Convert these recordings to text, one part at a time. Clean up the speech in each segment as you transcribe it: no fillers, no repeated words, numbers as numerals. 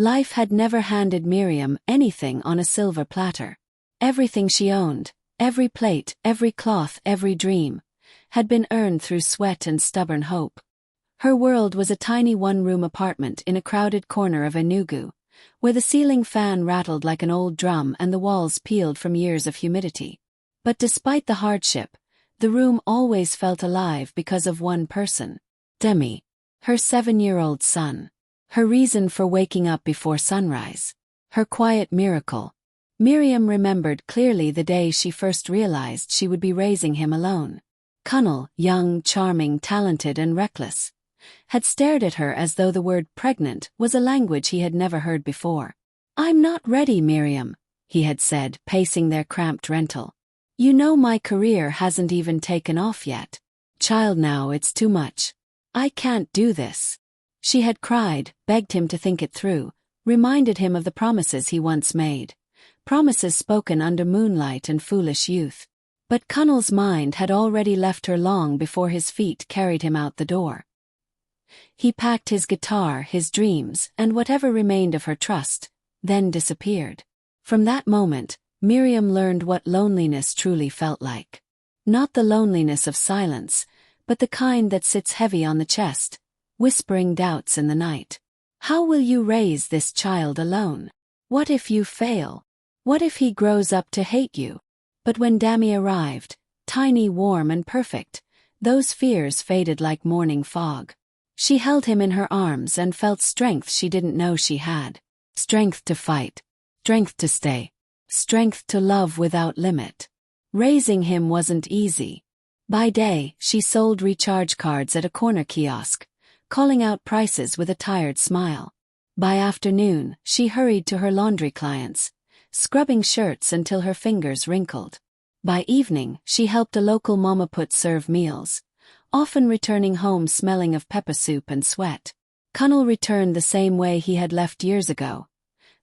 Life had never handed Miriam anything on a silver platter. Everything she owned, every plate, every cloth, every dream, had been earned through sweat and stubborn hope. Her world was a tiny one-room apartment in a crowded corner of Enugu, where the ceiling fan rattled like an old drum and the walls peeled from years of humidity. But despite the hardship, the room always felt alive because of one person, Dami, her 7-year-old son. Her reason for waking up before sunrise. Her quiet miracle. Miriam remembered clearly the day she first realized she would be raising him alone. Cunnel, young, charming, talented and reckless, had stared at her as though the word pregnant was a language he had never heard before. "I'm not ready, Miriam," he had said, pacing their cramped rental. "You know my career hasn't even taken off yet. Child, now it's too much. I can't do this." She had cried, begged him to think it through, reminded him of the promises he once made. Promises spoken under moonlight and foolish youth. But Cunnel's mind had already left her long before his feet carried him out the door. He packed his guitar, his dreams, and whatever remained of her trust, then disappeared. From that moment, Miriam learned what loneliness truly felt like. Not the loneliness of silence, but the kind that sits heavy on the chest, whispering doubts in the night. How will you raise this child alone? What if you fail? What if he grows up to hate you? But when Dami arrived, tiny, warm and perfect, those fears faded like morning fog. She held him in her arms and felt strength she didn't know she had. Strength to fight. Strength to stay. Strength to love without limit. Raising him wasn't easy. By day, she sold recharge cards at a corner kiosk, calling out prices with a tired smile. By afternoon, she hurried to her laundry clients, scrubbing shirts until her fingers wrinkled. By evening, she helped a local mama put serve meals, often returning home smelling of pepper soup and sweat. Cunnel returned the same way he had left years ago,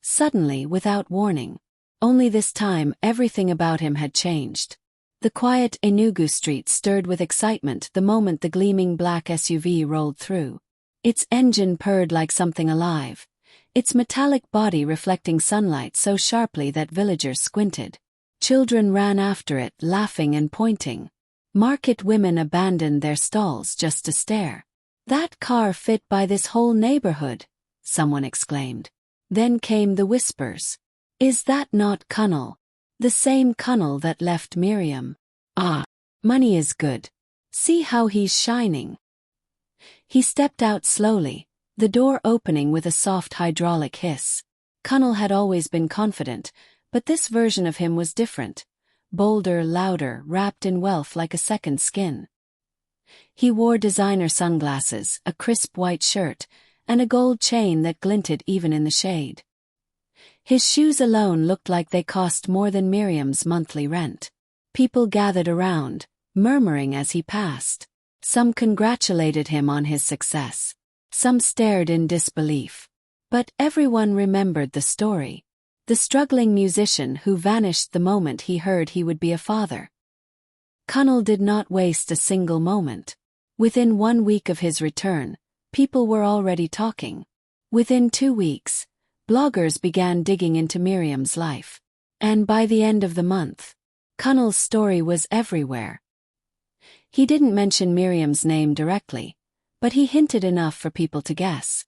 suddenly without warning. Only this time everything about him had changed. The quiet Enugu street stirred with excitement the moment the gleaming black SUV rolled through. Its engine purred like something alive, its metallic body reflecting sunlight so sharply that villagers squinted. Children ran after it, laughing and pointing. Market women abandoned their stalls just to stare. "That car fit by this whole neighborhood," someone exclaimed. Then came the whispers. "Is that not Cunnel? The same Cunnel that left Miriam? Ah, money is good. See how he's shining." He stepped out slowly, the door opening with a soft hydraulic hiss. Cunnel had always been confident, but this version of him was different. Bolder, louder, wrapped in wealth like a second skin. He wore designer sunglasses, a crisp white shirt, and a gold chain that glinted even in the shade. His shoes alone looked like they cost more than Miriam's monthly rent. People gathered around, murmuring as he passed. Some congratulated him on his success. Some stared in disbelief. But everyone remembered the story. The struggling musician who vanished the moment he heard he would be a father. Cunnel did not waste a single moment. Within 1 week of his return, people were already talking. Within 2 weeks, bloggers began digging into Miriam's life. And by the end of the month, Cunnel's story was everywhere. He didn't mention Miriam's name directly, but he hinted enough for people to guess.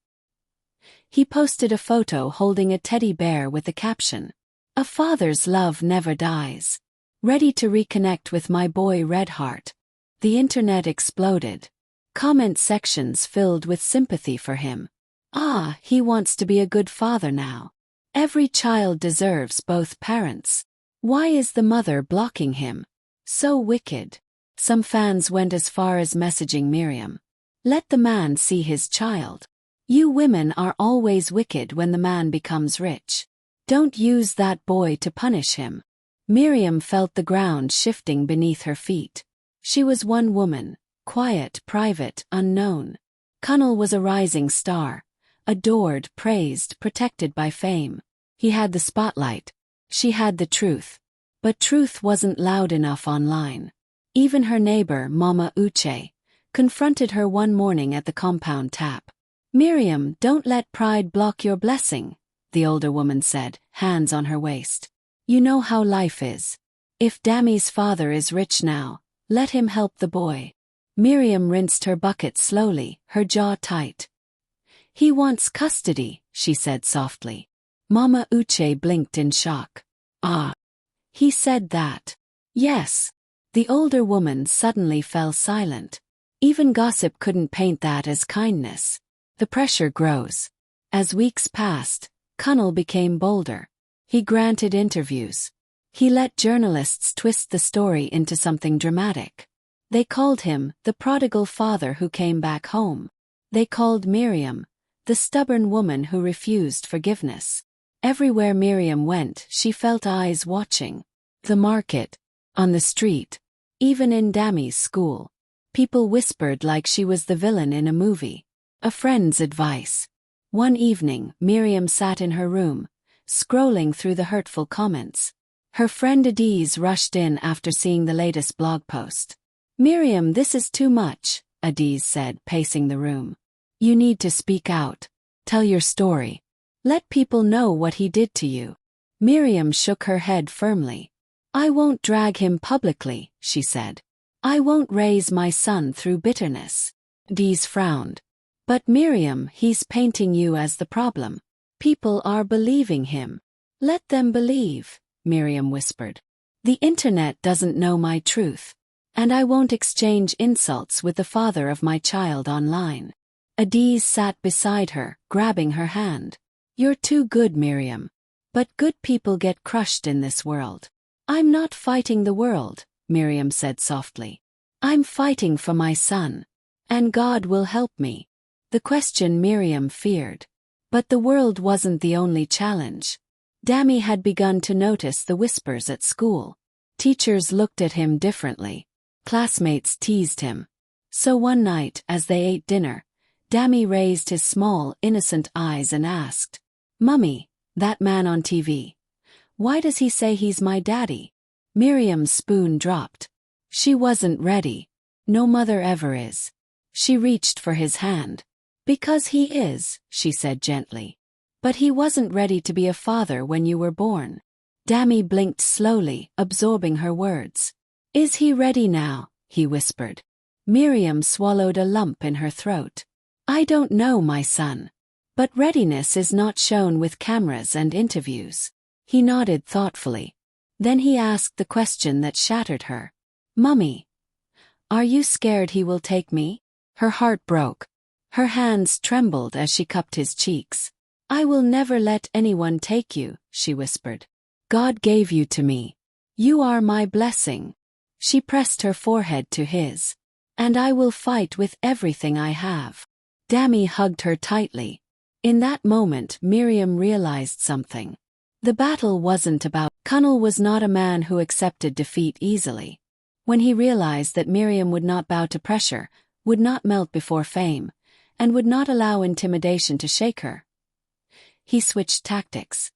He posted a photo holding a teddy bear with the caption, "A father's love never dies. Ready to reconnect with my boy Redheart." The internet exploded. Comment sections filled with sympathy for him. "Ah, he wants to be a good father now. Every child deserves both parents. Why is the mother blocking him? So wicked." Some fans went as far as messaging Miriam. "Let the man see his child. You women are always wicked when the man becomes rich. Don't use that boy to punish him." Miriam felt the ground shifting beneath her feet. She was one woman, quiet, private, unknown. Cunnel was a rising star, adored, praised, protected by fame. He had the spotlight. She had the truth. But truth wasn't loud enough online. Even her neighbor, Mama Uche, confronted her one morning at the compound tap. "Miriam, don't let pride block your blessing," the older woman said, hands on her waist. You know how life is. If Dami's father is rich now, let him help the boy. Miriam rinsed her bucket slowly, her jaw tight. He wants custody, she said softly. Mama Uche blinked in shock. Ah. He said that. Yes. The older woman suddenly fell silent. Even gossip couldn't paint that as kindness. The pressure grows. As weeks passed, Cunnel became bolder. He granted interviews. He let journalists twist the story into something dramatic. They called him the prodigal father who came back home. They called Miriam the stubborn woman who refused forgiveness. Everywhere Miriam went, she felt eyes watching. The market, on the street, even in Dami's school. People whispered like she was the villain in a movie. A friend's advice. One evening, Miriam sat in her room, scrolling through the hurtful comments. Her friend Adiz rushed in after seeing the latest blog post. Miriam, this is too much, Adiz said, pacing the room. You need to speak out. Tell your story. Let people know what he did to you. Miriam shook her head firmly. I won't drag him publicly, she said. I won't raise my son through bitterness. Adiz frowned. But Miriam, he's painting you as the problem. People are believing him. Let them believe, Miriam whispered. The internet doesn't know my truth. And I won't exchange insults with the father of my child online. Adiz sat beside her, grabbing her hand. You're too good, Miriam. But good people get crushed in this world. I'm not fighting the world, Miriam said softly. I'm fighting for my son. And God will help me. The question Miriam feared. But the world wasn't the only challenge. Dami had begun to notice the whispers at school. Teachers looked at him differently. Classmates teased him. So one night, as they ate dinner, Dami raised his small, innocent eyes and asked, Mummy, that man on TV. Why does he say he's my daddy? Miriam's spoon dropped. She wasn't ready. No mother ever is. She reached for his hand. Because he is, she said gently. But he wasn't ready to be a father when you were born. Dami blinked slowly, absorbing her words. Is he ready now? He whispered. Miriam swallowed a lump in her throat. I don't know, my son. But readiness is not shown with cameras and interviews. He nodded thoughtfully. Then he asked the question that shattered her. Mummy, are you scared he will take me? Her heart broke. Her hands trembled as she cupped his cheeks. I will never let anyone take you, she whispered. God gave you to me. You are my blessing. She pressed her forehead to his. And I will fight with everything I have. Dami hugged her tightly. In that moment, Miriam realized something. The battle wasn't about. Cunnel was not a man who accepted defeat easily. When he realized that Miriam would not bow to pressure, would not melt before fame, and would not allow intimidation to shake her, he switched tactics.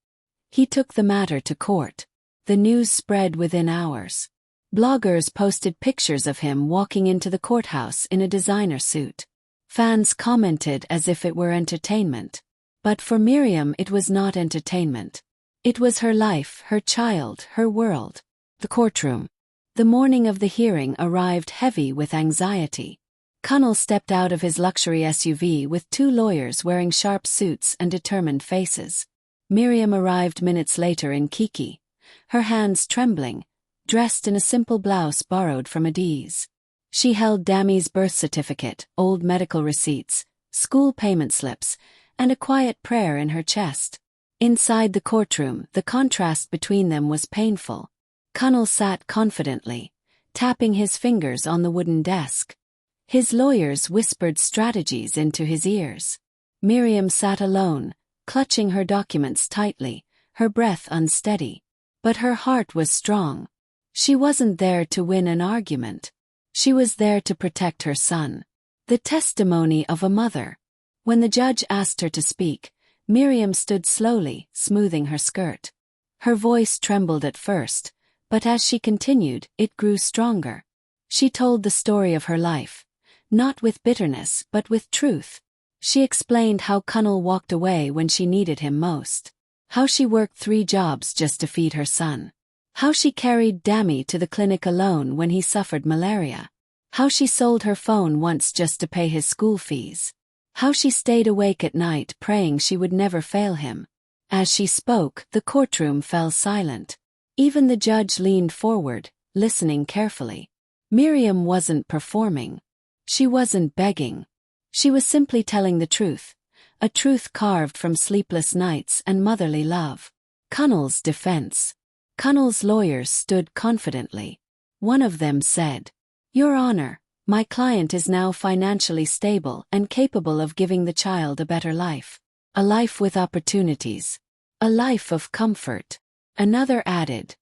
He took the matter to court. The news spread within hours. Bloggers posted pictures of him walking into the courthouse in a designer suit. Fans commented as if it were entertainment. But for Miriam it was not entertainment. It was her life, her child, her world. The courtroom. The morning of the hearing arrived heavy with anxiety. Cunnel stepped out of his luxury SUV with two lawyers wearing sharp suits and determined faces. Miriam arrived minutes later in Kiki, her hands trembling, dressed in a simple blouse borrowed from Adiz. She held Dami's birth certificate, old medical receipts, school payment slips, and a quiet prayer in her chest. Inside the courtroom, the contrast between them was painful. Cunnel sat confidently, tapping his fingers on the wooden desk. His lawyers whispered strategies into his ears. Miriam sat alone, clutching her documents tightly, her breath unsteady. But her heart was strong. She wasn't there to win an argument. She was there to protect her son. The testimony of a mother. When the judge asked her to speak, Miriam stood slowly, smoothing her skirt. Her voice trembled at first, but as she continued, it grew stronger. She told the story of her life, not with bitterness but with truth. She explained how Cunnel walked away when she needed him most. How she worked 3 jobs just to feed her son. How she carried Dami to the clinic alone when he suffered malaria. How she sold her phone once just to pay his school fees. How she stayed awake at night praying she would never fail him. As she spoke, the courtroom fell silent. Even the judge leaned forward, listening carefully. Miriam wasn't performing. She wasn't begging. She was simply telling the truth, a truth carved from sleepless nights and motherly love. Cunnel's defense. Cunnel's lawyers stood confidently. One of them said, "Your Honor, my client is now financially stable and capable of giving the child a better life. A life with opportunities. A life of comfort." Another added,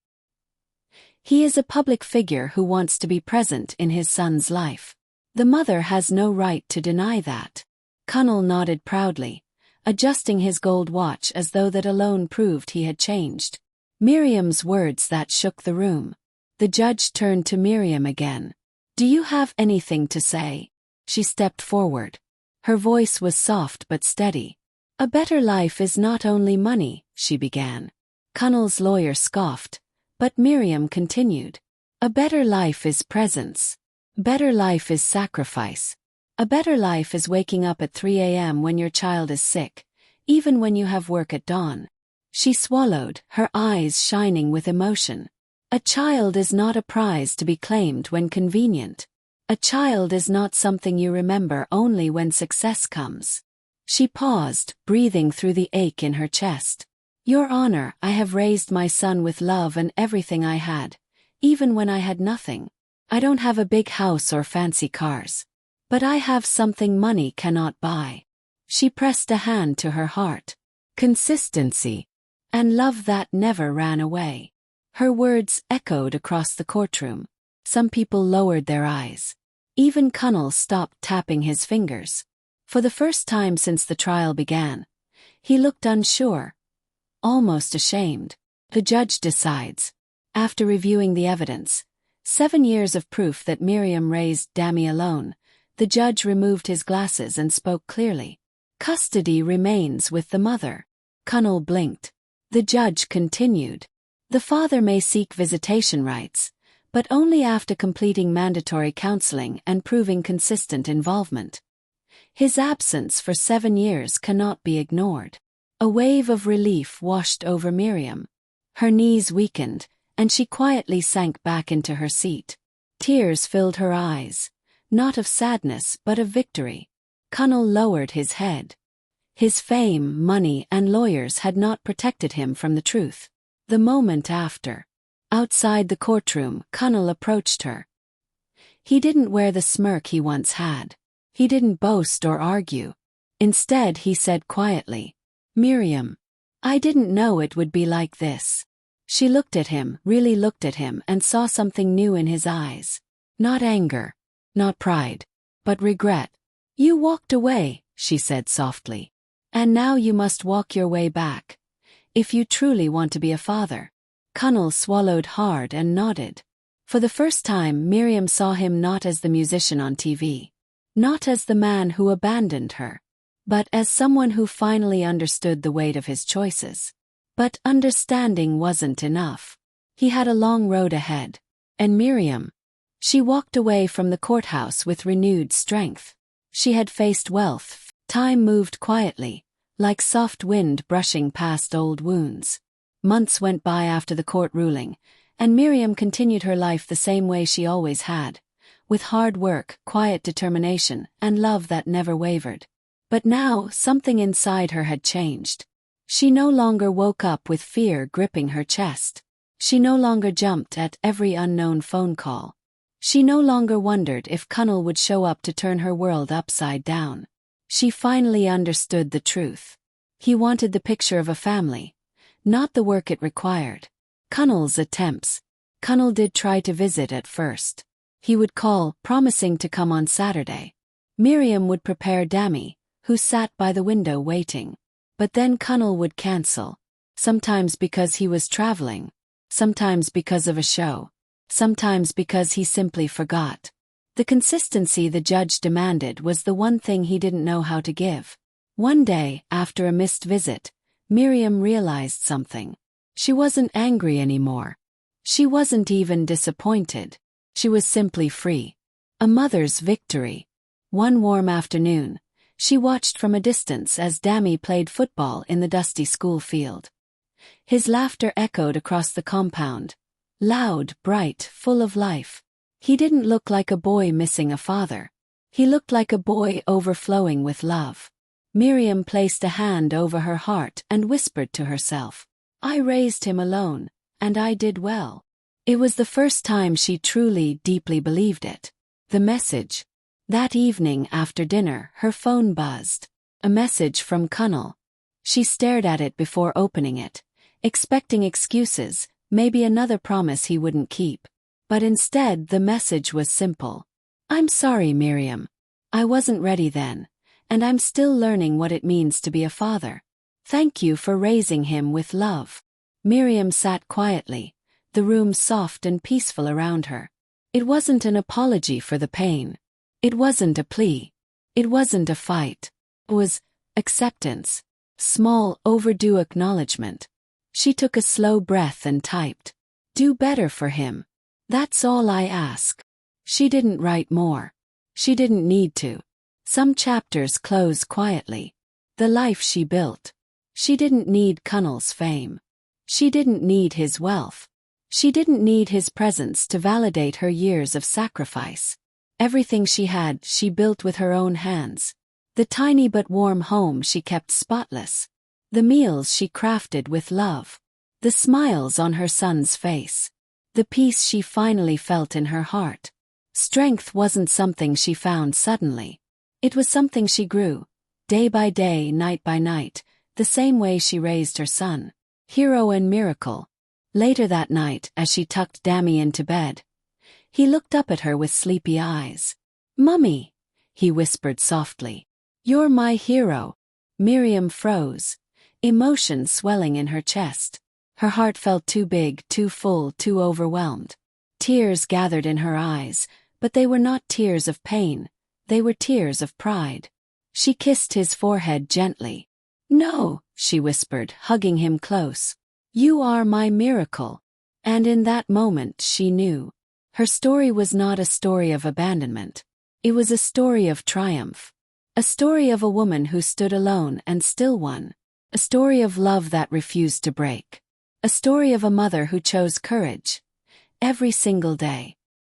"He is a public figure who wants to be present in his son's life. The mother has no right to deny that." Cunnel nodded proudly, adjusting his gold watch as though that alone proved he had changed. Miriam's words that shook the room. The judge turned to Miriam again. "Do you have anything to say?" She stepped forward. Her voice was soft but steady. "A better life is not only money," she began. Cunnel's lawyer scoffed, but Miriam continued. "A better life is presence. Better life is sacrifice. A better life is waking up at 3 a.m. when your child is sick, even when you have work at dawn." She swallowed, her eyes shining with emotion. A child is not a prize to be claimed when convenient. A child is not something you remember only when success comes. She paused, breathing through the ache in her chest. "Your Honor, I have raised my son with love and everything I had, even when I had nothing. I don't have a big house or fancy cars. But I have something money cannot buy." She pressed a hand to her heart. Consistency. And love that never ran away. Her words echoed across the courtroom. Some people lowered their eyes. Even Cunnel stopped tapping his fingers. For the first time since the trial began, he looked unsure, almost ashamed. The judge decides. After reviewing the evidence, 7 years of proof that Miriam raised Dami alone, the judge removed his glasses and spoke clearly. "Custody remains with the mother." Cunnel blinked. The judge continued. "The father may seek visitation rights, but only after completing mandatory counseling and proving consistent involvement. His absence for 7 years cannot be ignored." A wave of relief washed over Miriam. Her knees weakened, and she quietly sank back into her seat. Tears filled her eyes, not of sadness but of victory. Cunnel lowered his head. His fame, money, and lawyers had not protected him from the truth. The moment after, outside the courtroom, Cunnel approached her. He didn't wear the smirk he once had. He didn't boast or argue. Instead, he said quietly, "Miriam, I didn't know it would be like this." She looked at him, really looked at him, and saw something new in his eyes. Not anger, not pride, but regret. "You walked away," she said softly. "And now you must walk your way back, if you truly want to be a father." Cunnel swallowed hard and nodded. For the first time, Miriam saw him not as the musician on TV, not as the man who abandoned her, but as someone who finally understood the weight of his choices. But understanding wasn't enough. He had a long road ahead. And Miriam? She walked away from the courthouse with renewed strength. She had faced wealth. Time moved quietly, like soft wind brushing past old wounds. Months went by after the court ruling, and Miriam continued her life the same way she always had, with hard work, quiet determination, and love that never wavered. But now, something inside her had changed. She no longer woke up with fear gripping her chest. She no longer jumped at every unknown phone call. She no longer wondered if Cunnel would show up to turn her world upside down. She finally understood the truth. He wanted the picture of a family, not the work it required. Cunnel's attempts. Cunnel did try to visit at first. He would call, promising to come on Saturday. Miriam would prepare Dami, who sat by the window waiting. But then Cunnel would cancel. Sometimes because he was traveling. Sometimes because of a show. Sometimes because he simply forgot. The consistency the judge demanded was the one thing he didn't know how to give. One day, after a missed visit, Miriam realized something. She wasn't angry anymore. She wasn't even disappointed. She was simply free. A mother's victory. One warm afternoon, she watched from a distance as Dami played football in the dusty school field. His laughter echoed across the compound. Loud, bright, full of life. He didn't look like a boy missing a father. He looked like a boy overflowing with love. Miriam placed a hand over her heart and whispered to herself, "I raised him alone, and I did well." It was the first time she truly, deeply believed it. The message. That evening after dinner, her phone buzzed. A message from Cunnel. She stared at it before opening it, expecting excuses, maybe another promise he wouldn't keep. But instead the message was simple. "I'm sorry, Miriam. I wasn't ready then, and I'm still learning what it means to be a father. Thank you for raising him with love." Miriam sat quietly, the room soft and peaceful around her. It wasn't an apology for the pain. It wasn't a plea. It wasn't a fight. It was acceptance. Small, overdue acknowledgement. She took a slow breath and typed, "Do better for him. That's all I ask." She didn't write more. She didn't need to. Some chapters close quietly. The life she built. She didn't need Cunnel's fame. She didn't need his wealth. She didn't need his presence to validate her years of sacrifice. Everything she had, she built with her own hands. The tiny but warm home she kept spotless. The meals she crafted with love. The smiles on her son's face. The peace she finally felt in her heart. Strength wasn't something she found suddenly. It was something she grew, day by day, night by night, the same way she raised her son. Hero and miracle. Later that night, as she tucked Dami into bed, he looked up at her with sleepy eyes. "Mummy," he whispered softly. "You're my hero." Miriam froze, emotion swelling in her chest. Her heart felt too big, too full, too overwhelmed. Tears gathered in her eyes, but they were not tears of pain, they were tears of pride. She kissed his forehead gently. "No," she whispered, hugging him close. "You are my miracle." And in that moment she knew. Her story was not a story of abandonment. It was a story of triumph. A story of a woman who stood alone and still won. A story of love that refused to break. A story of a mother who chose courage. Every single day.